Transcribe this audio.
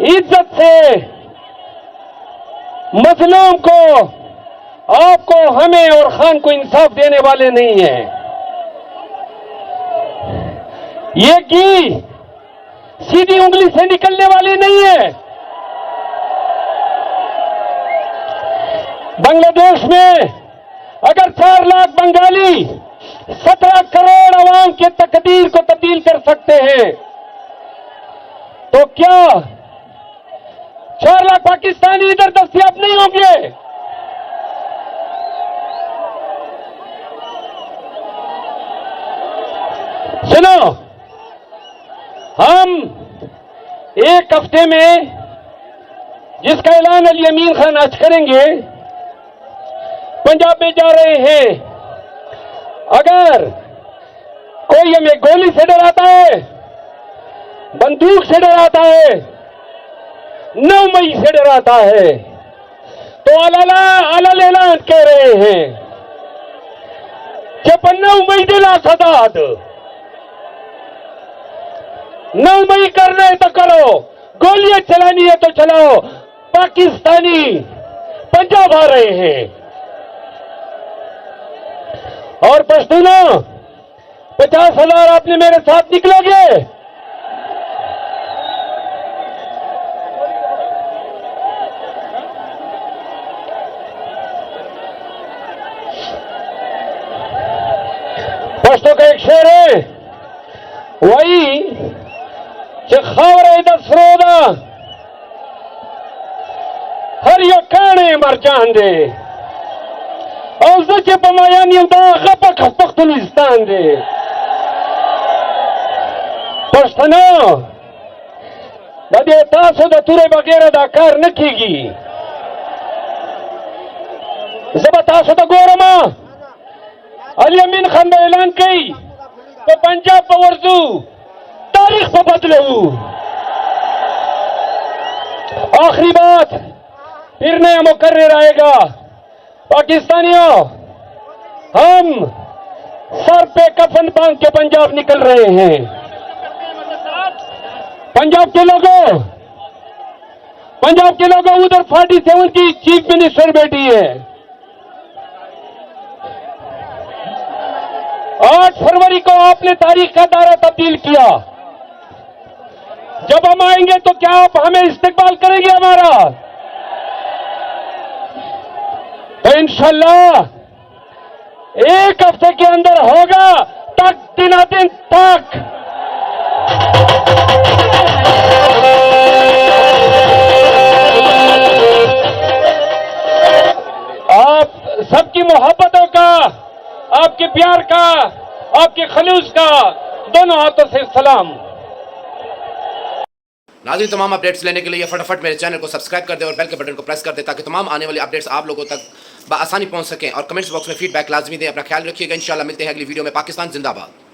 इज्जत से मजलूम को, आपको, हमें और खान को इंसाफ देने वाले नहीं हैं। ये घी सीधी उंगली से निकलने वाली नहीं है। बांग्लादेश में अगर 4 लाख बंगाली 17 करोड़ अवाम के तकदीर को तब्दील कर सकते हैं, तो क्या 4 लाख पाकिस्तानी इधर दस्तयाब नहीं होंगे? सुनो, हम एक हफ्ते में जिसका ऐलान अली अमीन खान आज करेंगे, पंजाब में जा रहे हैं। अगर कोई हमें गोली से डराता है, बंदूक से डराता है, 9 मई से डराता है, तो अलल ऐलान कह रहे हैं कि 9 मई दिला सदाद, 9 मई करना है तो करो, गोलियां चलानी है तो चलाओ। पाकिस्तानी पंजाब आ रहे हैं और पश्तूनों 50,000 आपने मेरे साथ निकलोगे? पश्तो का एक शेर है, वही खबर दसरोदा हर यो काने मर जांदे और सचे पमायानी उदा खपक पख्तूनिस्तान दे। पश्तनो बदे तासो द तुरे बगैर दा कार न कीगी। जब तासो द गोरमा अली अमीन खान दा ऐलान कई तो पंजाब पर वर्जू तारीख पर बदलू। आखिरी बात फिर नया मुकर्रर आएगा। पाकिस्तानियों, हम सर पे कफन बांध के पंजाब निकल रहे हैं। पंजाब के लोगों उधर 47 की चीफ मिनिस्टर बैठी है। 8 फरवरी को आपने तारीख का दायरा तब्दील किया। जब हम आएंगे तो क्या आप हमें इस्तेकबाल करेंगे हमारा? तो इंशाल्लाह 1 हफ्ते के अंदर होगा, तक दिनादिन तक। आप सबकी मोहब्बतों का, आपके प्यार का, आपके खलूस का दोनों हाथों से सलाम। नाज़रीन, तमाम अपडेट्स लेने के लिए फटाफट मेरे चैनल को सब्सक्राइब कर दे और बेल के बटन को प्रेस कर दे ताकि तमाम आने वाली अपडेट्स आप लोगों तक बआसानी पहुंच सकें। और कमेंट्स बॉक्स में फीडबैक लाजमी दें। अपना ख्याल रखिएगा। इंशाल्लाह मिलते हैं अगली वीडियो में। पाकिस्तान जिंदाबाद।